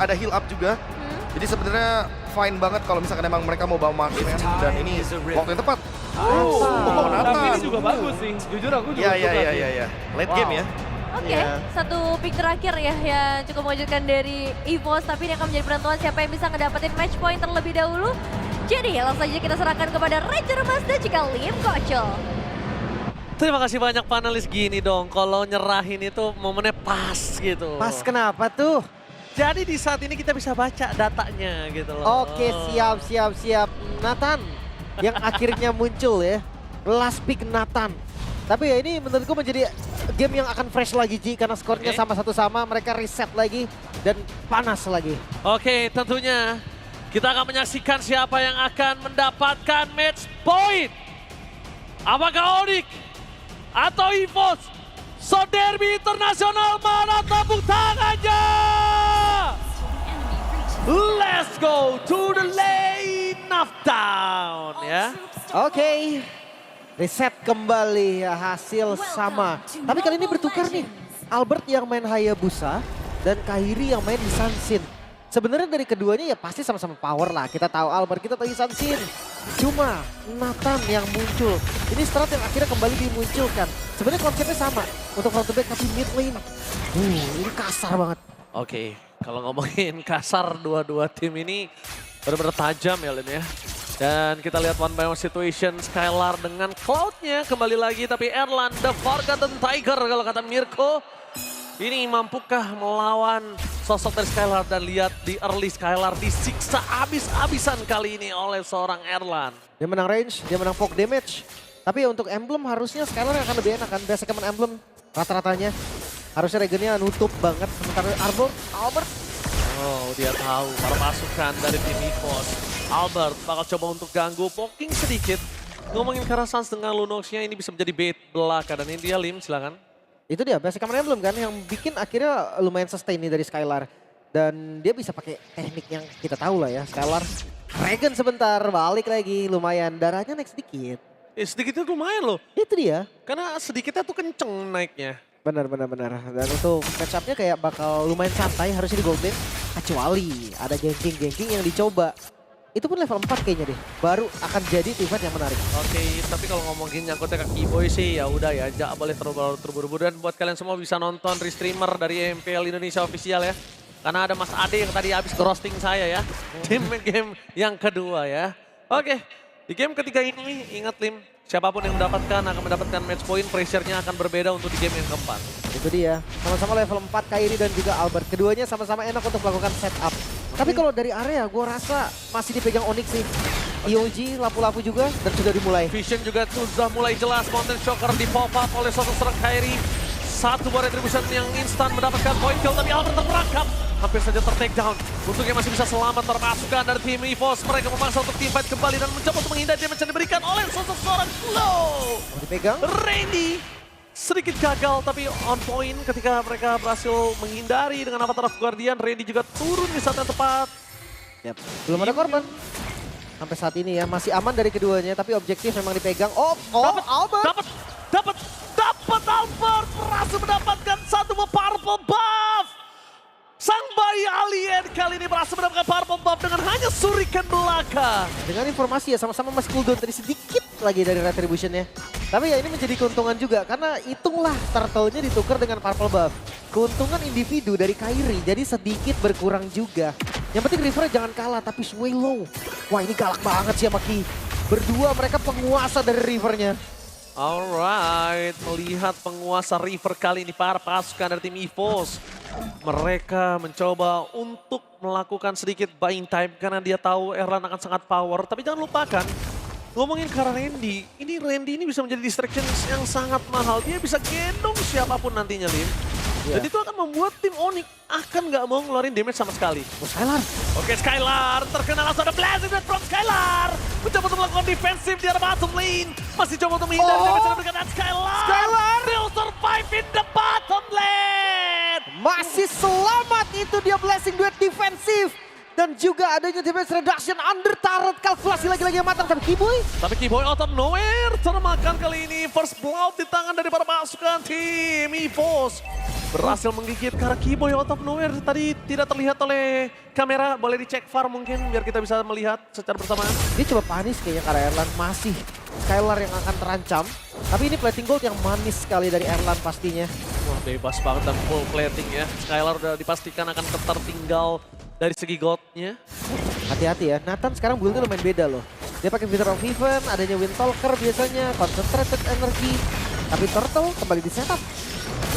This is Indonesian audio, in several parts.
ada heal up juga. Jadi sebenarnya fine banget kalau misalkan emang mereka mau bawa marksman dan ini waktu yang tepat. Tapi ini Nathan. juga bagus sih, jujur aku juga suka sih. Iya. Late game ya. Oke, Iya. satu pick terakhir ya yang cukup mengejutkan dari EVOS, tapi ini akan menjadi penentuan siapa yang bisa ngedapetin match point terlebih dahulu. Jadi langsung saja kita serahkan kepada Ranger Mas dan juga Lim Kocel. Terima kasih banyak panelis gini dong, kalau nyerahin itu momennya pas gitu. Pas kenapa tuh? Jadi di saat ini kita bisa baca datanya gitu loh. Oke, siap. Nathan yang akhirnya muncul ya. Last pick Nathan. Tapi ya ini menurutku menjadi game yang akan fresh lagi Ji, karena skornya Oke. sama satu sama, mereka reset lagi dan panas lagi. Oke, tentunya kita akan menyaksikan siapa yang akan mendapatkan match point. Apakah Onyx atau EVOS? So Derby Internasional, mana tepuk tangannya? Let's go to the lane of down ya. Oke. Reset kembali ya, hasil sama. Tapi kali ini bertukar nih. Albert yang main Hayabusa dan Kairi yang main Hisansin. Sebenarnya dari keduanya ya pasti sama-sama power lah. Kita tahu Albert, kita tahu Hisansin. Cuma Nathan yang muncul. Ini strat yang akhirnya kembali dimunculkan. Sebenarnya konsepnya sama untuk front to back tapi mid lane. Ini kasar banget. Oke, kalau ngomongin kasar dua-dua tim ini benar-benar tajam ya Lin ya. Dan kita lihat one by one situation Skylar dengan Cloud-nya kembali lagi. Tapi Erlan, the Forgotten Tiger kalau kata Mirko. Ini mampukah melawan sosok dari Skylar, dan lihat di early Skylar disiksa abis-abisan kali ini oleh seorang Erlan. Dia menang range, dia menang poke damage. Tapi ya untuk emblem harusnya Skylar yang akan lebih enak kan. Basic common emblem rata-ratanya. Harusnya regennya nutup banget. Sementara Albert. Oh, dia tahu para pasukan dari tim EVOS. Albert bakal coba untuk ganggu, poking sedikit. Ngomongin Karasans dengan Lunox-nya ini bisa menjadi bait belaka. Dan ini dia Lim, silakan. Itu dia basic common emblem kan yang bikin akhirnya lumayan sustain nih dari Skylar. Dan dia bisa pakai teknik yang kita tahu lah ya. Skylar regen sebentar, balik lagi lumayan. Darahnya naik sedikit. Sedikit itu lumayan loh. Itu dia. Karena sedikitnya tuh kenceng naiknya. Benar. Dan untuk catch up-nya kayak bakal lumayan santai harusnya di gold lane. Kecuali ada ganking yang dicoba. Itu pun level 4 kayaknya deh. Baru akan jadi event yang menarik. Oke, tapi kalau ngomongin nyangkutnya ke Keyboy sih ya udah ya, jangan boleh terburu-buru. Dan buat kalian semua bisa nonton restreamer dari MPL Indonesia Official ya. Karena ada Mas Ade yang tadi habis roasting saya ya. Di game yang kedua ya. Oke, di game ketiga ini ingat Lim, siapapun yang akan mendapatkan match point, pressure-nya akan berbeda untuk di game yang keempat. Itu dia. Sama-sama level 4 Kairi dan juga Albert. Keduanya sama-sama enak untuk melakukan setup. Tapi kalau dari area gue rasa masih dipegang Onyx sih. EOG, lapu-lapu juga dan sudah dimulai. Vision juga sudah mulai jelas, Mountain Shocker di pop up oleh sosok serang Kairi. Satu buah retribution yang instan mendapatkan point kill, tapi Albert terperangkap. Hampir saja ter-take down. Untungnya masih bisa selamat terpasukan dari tim EVOS. Mereka memaksa untuk teamfight kembali dan mencoba untuk menghindari damage yang diberikan oleh sosok seorang Glow. Dipegang. Randy sedikit gagal tapi on point ketika mereka berhasil menghindari dengan Avatar of Guardian. Randy juga turun di saat yang tepat. Yep. Belum ada korban. Sampai saat ini ya masih aman dari keduanya tapi objektif memang dipegang. Albert. Dapat Albert berhasil mendapatkan satu purple buff. Sang bayi alien kali ini berhasil mendapatkan purple buff dengan hanya surikan belaka. Dengan informasi ya sama-sama masih cooldown tadi sedikit lagi dari retributionnya. Tapi ya ini menjadi keuntungan juga karena hitunglah turtle-nya ditukar dengan purple buff. Keuntungan individu dari Kairi jadi sedikit berkurang juga. Yang penting River jangan kalah tapi sway low. Wah ini galak banget sih sama Ki. Berdua mereka penguasa dari Rivernya. Alright, melihat penguasa River kali ini para pasukan dari tim EVOS. Mereka mencoba untuk melakukan sedikit buying time karena dia tahu Erlan akan sangat power. Tapi jangan lupakan, ngomongin ke Randy, ini bisa menjadi distraction yang sangat mahal. Dia bisa gendong siapapun nantinya, Lim. Dan itu akan membuat tim Onyx akan nggak mau ngeluarin damage sama sekali. Skylar. Oke, Skylar terkena langsung ada Blazing Blade from Skylar. Mencoba untuk melakukan defensif di arah bottom lane. Masih coba untuk menghindari damage yang diberikan dan Skylar still survive in the bottom lane. Masih selamat itu dia blessing duet defensif. Dan juga adanya damage reduction under turret. Kalkulasi lagi-lagi yang matang. Tapi Kiboy Tapi Kiboy out of nowhere termakan kali ini. First blood di tangan daripada pasukan tim EVOS. Berhasil menggigit karena Kiboy out of nowhere. Tadi tidak terlihat oleh kamera. Boleh dicek VAR mungkin biar kita bisa melihat secara bersamaan. dia coba panis kayaknya karena Erlan masih Skylar yang akan terancam. Tapi ini plating gold yang manis sekali dari Erlan pastinya. Wah, bebas banget dan full plating ya. Skylar udah dipastikan akan tertinggal dari segi goldnya. Hati-hati ya, Nathan sekarang buildnya lumayan beda loh. Dia pakai Wither of Heaven, adanya Windtalker biasanya, concentrated energy. Tapi Turtle kembali di setup.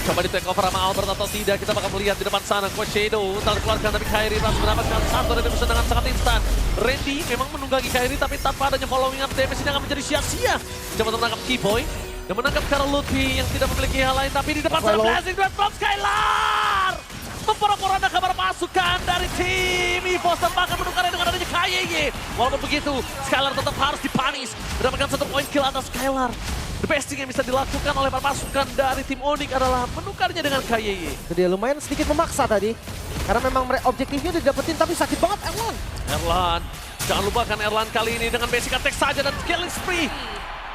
Coba di take over sama Albert atau tidak, kita bakal melihat di depan sana. Coach Shadow tak dikeluarkan, tapi Kairi langsung mendapatkan satu redemption dengan sangat instan. Randy memang menunggangi Kairi, tapi tanpa adanya following up damage ini akan menjadi sia-sia. Coba untuk menangkap Kiboy dan menangkap Karl Ludwig yang tidak memiliki hal lain, tapi di depan sana Blazing Duet from Skylar memporak-porandakan kabar pasukan dari tim EVOS dan bahkan menukarnya dengan adanya KYY. Walaupun begitu, Skylar tetap harus dipanis, mendapatkan 1 poin kill atas Skylar. The best thing yang bisa dilakukan oleh para pasukan dari tim Onyx adalah menukarnya dengan KYY. Itu dia lumayan sedikit memaksa tadi. Karena memang objektifnya udah didapetin tapi sakit banget Erlan. Erlan, jangan lupakan Erlan kali ini dengan basic attack saja dan killing spree.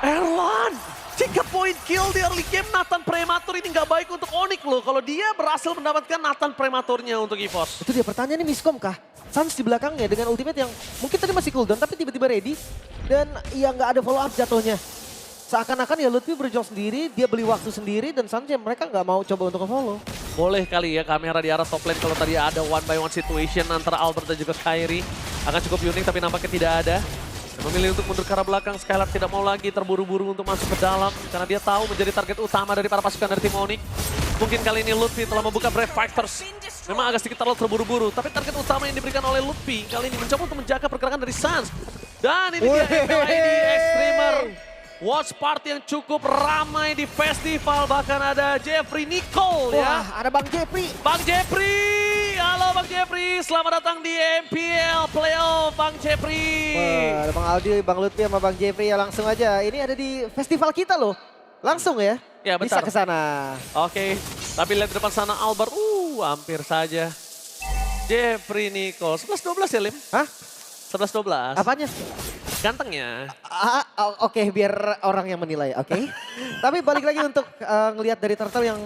Erlan, 3 point kill di early game. Nathan prematur ini nggak baik untuk Onyx loh. Kalau dia berhasil mendapatkan Nathan prematurnya untuk EVOS. Itu dia pertanyaannya miskom kah? Sans di belakangnya dengan ultimate yang mungkin tadi masih cooldown tapi tiba-tiba ready. Dan ya nggak ada follow up jatuhnya. Seakan-akan ya Lutfi berjuang sendiri, dia beli waktu sendiri dan Sans ya mereka nggak mau coba untuk nge-follow. Boleh kali ya kamera di arah top lane kalau tadi ada one by one situation antara Albert dan juga Kairi. Akan cukup unik tapi nampaknya tidak ada. Dan memilih untuk mundur ke arah belakang, Skylar tidak mau lagi terburu-buru untuk masuk ke dalam. Karena dia tahu menjadi target utama dari para pasukan dari tim Onyx. Mungkin kali ini Lutfi telah membuka Brave Fighters. Memang agak sedikit terlalu terburu-buru, tapi target utama yang diberikan oleh Lutfi kali ini mencoba untuk menjaga pergerakan dari Sans. Dan ini dia FPID Extremer. Watch party yang cukup ramai di festival, bahkan ada Jeffrey Nicole ya. Wah, ada Bang Jeffrey. Bang Jeffrey, halo Bang Jeffrey, selamat datang di MPL Playoff Bang Jeffrey. Wah, ada Bang Aldi, Bang Lutfi sama Bang Jeffrey ya langsung aja. Ini ada di festival kita loh. Langsung ya. Ya, Bisa bentar. ke sana. Oke, tapi lihat di depan sana Albert, hampir saja. Jeffrey Nicole, 11-12 ya Lim? Hah? 11-12. Apanya? Gantengnya. Oke, biar orang yang menilai, oke. Tapi balik lagi untuk ngelihat dari Turtle yang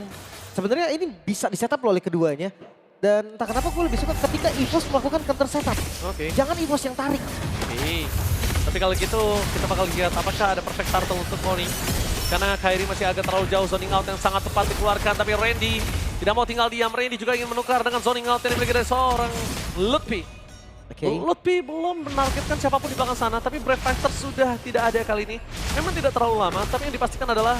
sebenarnya ini bisa di-setup loh oleh keduanya. Dan entah kenapa gue lebih suka ketika EVOS melakukan counter setup. Oke. Jangan EVOS yang tarik. Oke. Tapi kalau gitu kita bakal lihat apakah ada perfect turtle untuk Onyx. Karena Kairi masih agak terlalu jauh, zoning out yang sangat tepat dikeluarkan. Tapi Randy tidak mau tinggal diam. Randy juga ingin menukar dengan zoning out yang dimiliki dari seorang Lutfi. Lutfi belum menargetkan siapapun di belakang sana, tapi Brave Fighters sudah tidak ada kali ini. Memang tidak terlalu lama, tapi yang dipastikan adalah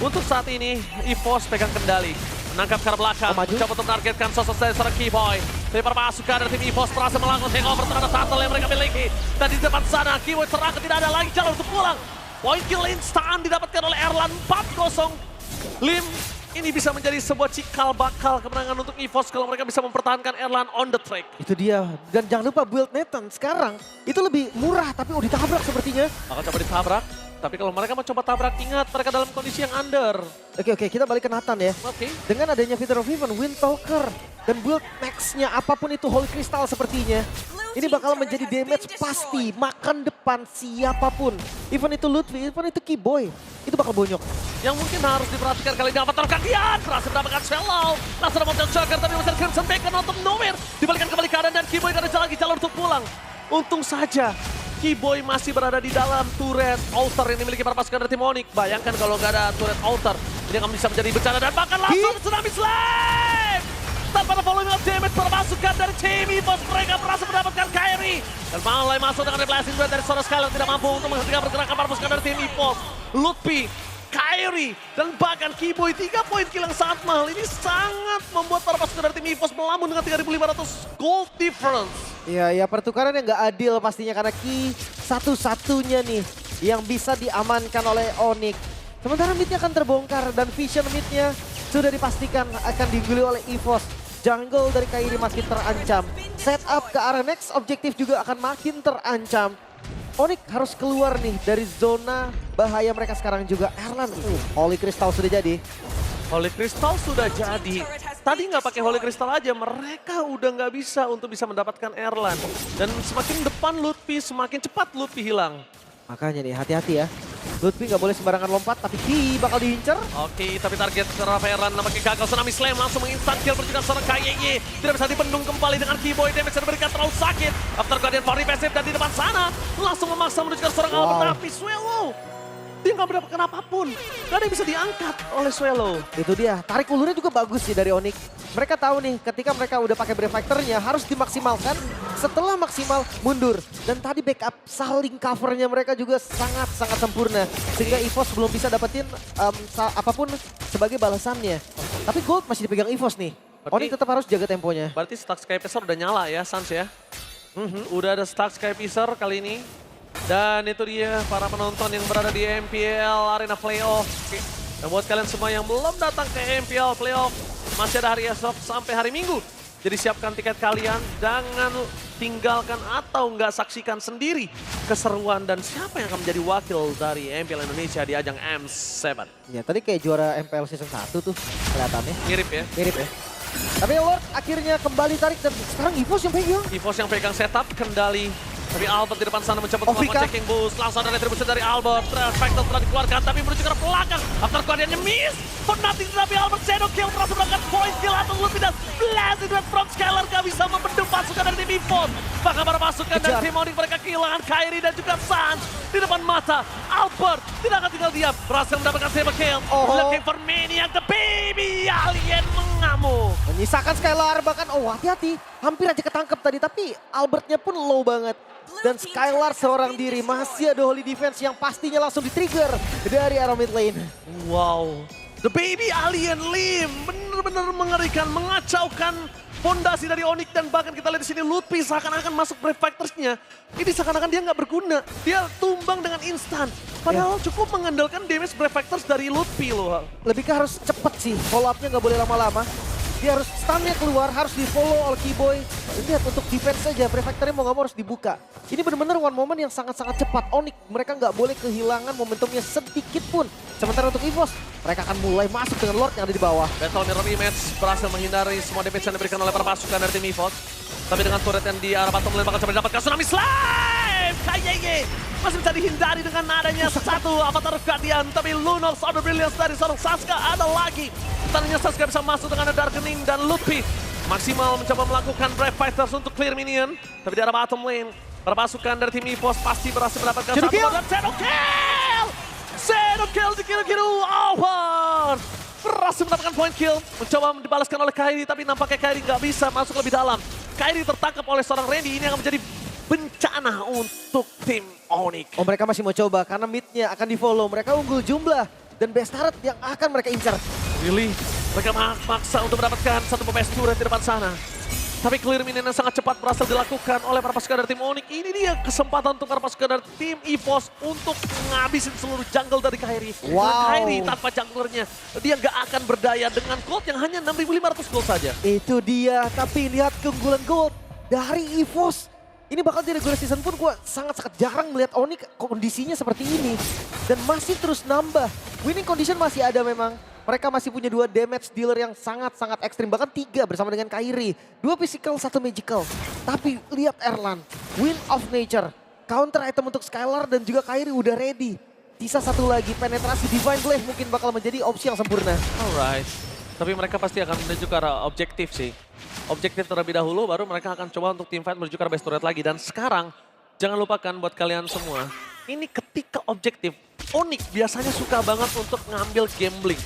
untuk saat ini EVOS pegang kendali. Menangkap ke arah belakang, mencoba untuk menargetkan sosok dari seorang Kiboy. Tapi para pasukan dari tim EVOS berhasil melakukan takeover terhadap turtle yang mereka miliki. Dan di depan sana, Kiboy terangkat tidak ada lagi jalur untuk pulang. Poin kill instan didapatkan oleh Erlan 4-0. Lim, ini bisa menjadi sebuah cikal bakal kemenangan untuk EVOS kalau mereka bisa mempertahankan Erlan on the track. Itu dia. Dan jangan lupa build Nathan sekarang itu lebih murah tapi ditabrak sepertinya. Akan coba ditabrak, tapi kalau mereka mau coba tabrak, ingat mereka dalam kondisi yang under. Oke, kita balik ke Nathan ya. Oke. Dengan adanya Wither of Heaven, Windtalker, dan build max-nya apapun itu Holy Crystal sepertinya. Ini bakal menjadi damage pasti, makan depan siapapun. Even itu Lutfi, even itu Kiboy. Itu bakal bonyok. Yang mungkin harus diperhatikan kali ini apa Tarkadian. Berhasil mendapatkan Swallow. Langsung ada Mountain Joker, tapi masih Crimson Bacon out of nowhere. Dibalikan kembali ke kanan dan Kiboy ada lagi jalur untuk pulang. Untung saja Kiboy masih berada di dalam turret altar yang dimiliki para pasukan dari tim Onyx. Bayangkan kalau nggak ada turret altar, ini akan bisa menjadi bencana dan bahkan langsung Tsunami Slam! Tanpa ada volume of damage para pasukan dari tim EVOS, mereka berhasil mendapatkan Kairi. Dan mulai masuk dengan Blazing Duet dari seorang Skylar tidak mampu untuk menghentikan pergerakan para pasukan dari tim EVOS. Lutfi, Kairi, dan bahkan Kiboy 3 poin kill yang sangat mahal. Ini sangat membuat para pasukan dari tim EVOS melamun dengan 3.500 gold difference. Ya pertukaran yang nggak adil pastinya karena Ki satu-satunya nih yang bisa diamankan oleh Onyx. Sementara midnya akan terbongkar dan vision midnya sudah dipastikan akan diguli oleh EVOS. Jungle dari Kairi makin terancam. Setup ke arah next objektif juga akan makin terancam. Onyx harus keluar nih dari zona bahaya mereka sekarang juga. Erlan, Holy Crystal sudah jadi. Holy Crystal sudah jadi. tadi nggak pakai Holy Crystal aja, mereka udah nggak bisa untuk bisa mendapatkan Erlan. Dan semakin depan Lutfi, semakin cepat Lutfi hilang. Makanya nih hati-hati ya. Lutfi nggak boleh sembarangan lompat, tapi Ki bakal diincer. Oke, tapi target Rafaeran nampaknya gagal. Tsunami Slam langsung menginstant kill berjuang seorang KYY. Tidak bisa dibendung kembali dengan Keyboy. Damage yang diberikan terlalu sakit. After Guardian Power Passive dan di depan sana langsung memaksa menuju ke seorang Albert. Tapi Swallow, dia nggak mendapatkan apapun. Gak ada yang bisa diangkat oleh Swallow. Itu dia, tarik ulurnya juga bagus sih dari Onyx. Mereka tahu nih ketika mereka udah pakai Brave Factor-nya harus dimaksimalkan. Setelah maksimal mundur. Dan tadi backup saling covernya mereka juga sangat-sangat sempurna. Sehingga EVOS belum bisa dapetin apapun sebagai balasannya. Tapi Gold masih dipegang EVOS nih. Onyx tetap harus jaga temponya. Berarti Stark Sky Pacer udah nyala ya Sans ya. Udah ada Stark Sky Pacer kali ini. Dan itu dia para penonton yang berada di MPL Arena Playoff. Oke. Dan buat kalian semua yang belum datang ke MPL Playoff, masih ada hari esok sampai hari Minggu. Jadi siapkan tiket kalian, jangan tinggalkan atau nggak saksikan sendiri keseruan dan siapa yang akan menjadi wakil dari MPL Indonesia di ajang M7. Ya tadi kayak juara MPL Season 1 tuh kelihatannya. Mirip ya. Mirip ya. Tapi Lord akhirnya kembali tarik dan sekarang EVOS yang pegang. EVOS yang pegang setup, kendali. Tapi Albert di depan sana mencoba Oh, melakukan Vika. checking boost. Langsung ada retribusi dari Albert. Factor telah dikeluarkan tapi menuju ke belakang. After Guardiannya miss. For nothing tapi Albert shadow kill berhasil melakukan point kill atau lebih dan blasted with from Skylar gak bisa membendung pasukan dari tim EVOS. Bahkan para pasukan dari tim Onyx mereka kehilangan Kairi dan juga Sans. Di depan mata Albert tidak akan tinggal diam. Berhasil mendapatkan triple kill. Looking for Maniac, the baby alien mengamuk. Menyisakan Skylar bahkan hati-hati. Hampir aja ketangkep tadi tapi Albertnya pun low banget. Dan Skylar seorang diri masih ada Holy Defense yang pastinya langsung di-trigger dari arah mid lane. Wow, the baby alien Lim benar-benar mengerikan, mengacaukan fondasi dari Onyx dan bahkan kita lihat di sini Lutfi seakan-akan masuk Brave Factors-nya. Ini seakan-akan dia nggak berguna, dia tumbang dengan instan. Padahal cukup mengandalkan damage Brave Factors dari Lutfi loh. Lebih ke harus cepet sih, follow up-nya nggak boleh lama-lama. Dia harus stun-nya keluar, harus di-follow oleh Keyboy. Lihat untuk defense saja, Brave Factor-nya mau nggak mau harus dibuka. Ini benar-benar one moment yang sangat-sangat cepat. Onyx, mereka nggak boleh kehilangan momentumnya sedikit pun. Sementara untuk EVOS, mereka akan mulai masuk dengan Lord yang ada di bawah. Battle Mirror Image berhasil menghindari semua damage yang diberikan oleh para pasukan dari tim EVOS. Tapi dengan turret yang di arah bottom lane bakal coba dapatkan Tsunami Slam! KYY masih bisa dihindari dengan adanya satu Avatar Guardian. Tapi Lunox Order Brilliance dari seorang Saska ada lagi. Tadinya Saska bisa masuk dengan Darkening dan Lutfi. Maksimal mencoba melakukan Brave Fighters untuk clear minion. Tapi di arah bottom lane, para pasukan dari tim EVOS pasti berhasil mendapatkan Shadow satu kill! dan Shadow Kill! Shadow Kill di kill-kill awal. Berhasil mendapatkan point kill. Mencoba dibalaskan oleh Kairi tapi nampaknya Kairi nggak bisa masuk lebih dalam. Kairi tertangkap oleh seorang Randy, ini akan menjadi bencana untuk tim Onyx. Oh mereka masih mau coba karena mid-nya akan di-follow. Mereka unggul jumlah dan best turret yang akan mereka incar. Really? Mereka maksa untuk mendapatkan satu best turret di depan sana. Tapi clear minion yang sangat cepat berhasil dilakukan oleh para pasukan dari tim Onyx. Ini dia kesempatan untuk para pasukan dari tim EVOS untuk ngabisin seluruh jungle dari Kairi. Wow. Dan Kairi tanpa junglernya, dia nggak akan berdaya dengan gold yang hanya 6.500 gold saja. Itu dia, tapi lihat keunggulan Gold dari EVOS. Ini bakal di regular season pun gue sangat-sangat jarang melihat Onyx kondisinya seperti ini. Dan masih terus nambah. Winning condition masih ada memang. Mereka masih punya 2 damage dealer yang sangat-sangat ekstrim. Bahkan 3 bersama dengan Kairi. 2 physical, 1 magical. Tapi lihat Erlan, Wind of Nature. Counter item untuk Skylar dan juga Kairi udah ready. Sisa satu lagi, penetrasi Divine Blade mungkin bakal menjadi opsi yang sempurna. Alright. Tapi mereka pasti akan menuju ke arah objektif sih. Objektif terlebih dahulu, baru mereka akan coba untuk team fight menuju ke arah best turret lagi. Dan sekarang, jangan lupakan buat kalian semua. Ini ketika objektif, Onyx biasanya suka banget untuk ngambil gambling.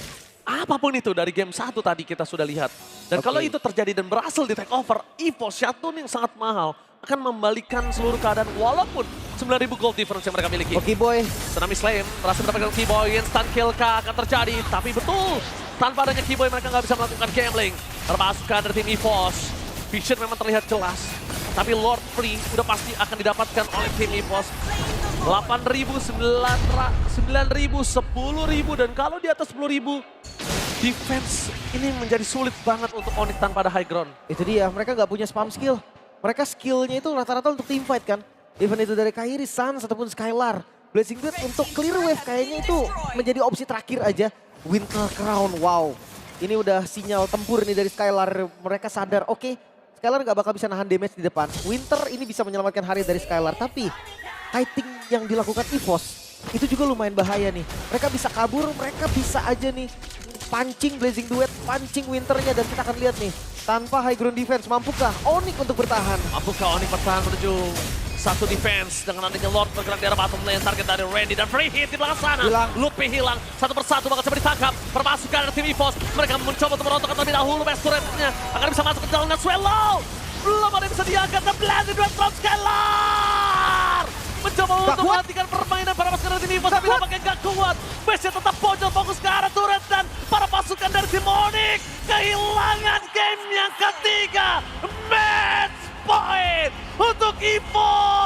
Apapun itu dari game 1 tadi kita sudah lihat. Dan kalau itu terjadi dan berhasil di take over, EVOS Shadowtune yang sangat mahal akan membalikan seluruh keadaan walaupun 9.000 gold difference yang mereka miliki. Oke boy. Tsunami Slam berhasil mendapatkan Keyboy, instant kill kah akan terjadi. Tapi betul, tanpa adanya Keyboy mereka nggak bisa melakukan gambling. Pasukan dari tim EVOS, Vision memang terlihat jelas. Tapi Lord Free udah pasti akan didapatkan oleh tim EVOS. 8.000, 9.000, 10.000 dan kalau di atas 10.000 defense ini menjadi sulit banget untuk Onyx tanpa ada high ground. Itu dia, mereka nggak punya spam skill. Mereka skillnya itu rata-rata untuk team fight kan. Even itu dari Kairi, Sans ataupun Skylar. Blazing Blade untuk clear wave kayaknya itu menjadi opsi terakhir aja. Winter Crown, wow. Ini udah sinyal tempur nih dari Skylar. Mereka sadar, oke, Skylar gak bakal bisa nahan damage di depan. Winter ini bisa menyelamatkan hari dari Skylar. Tapi kiting yang dilakukan EVOS itu juga lumayan bahaya nih. Mereka bisa kabur, mereka bisa aja nih pancing Blazing Duet, pancing Winternya. Dan kita akan lihat nih, tanpa high ground defense, mampukah Onyx untuk bertahan? Mampukah Onyx bertahan menuju satu defense dengan adanya Lord bergerak di arah bottom lane, target dari Randy dan free hit di belakang sana. Hilang. Lupi hilang, satu persatu bakal coba ditangkap. Permasukan dari tim EVOS, mereka mencoba untuk merontokkan terlebih dahulu. Best turretnya akan bisa masuk ke dalam Swallow. Belum ada yang bisa diangkat, dan Blazing Duet from Skylar. Mencoba untuk menghentikan permainan para pasukan dari tim EVOS, tapi nampaknya gak kuat. Base-nya tetap pojok, fokus ke arah turret, dan para pasukan dari tim Onyx kehilangan game yang ketiga. Match point untuk EVOS.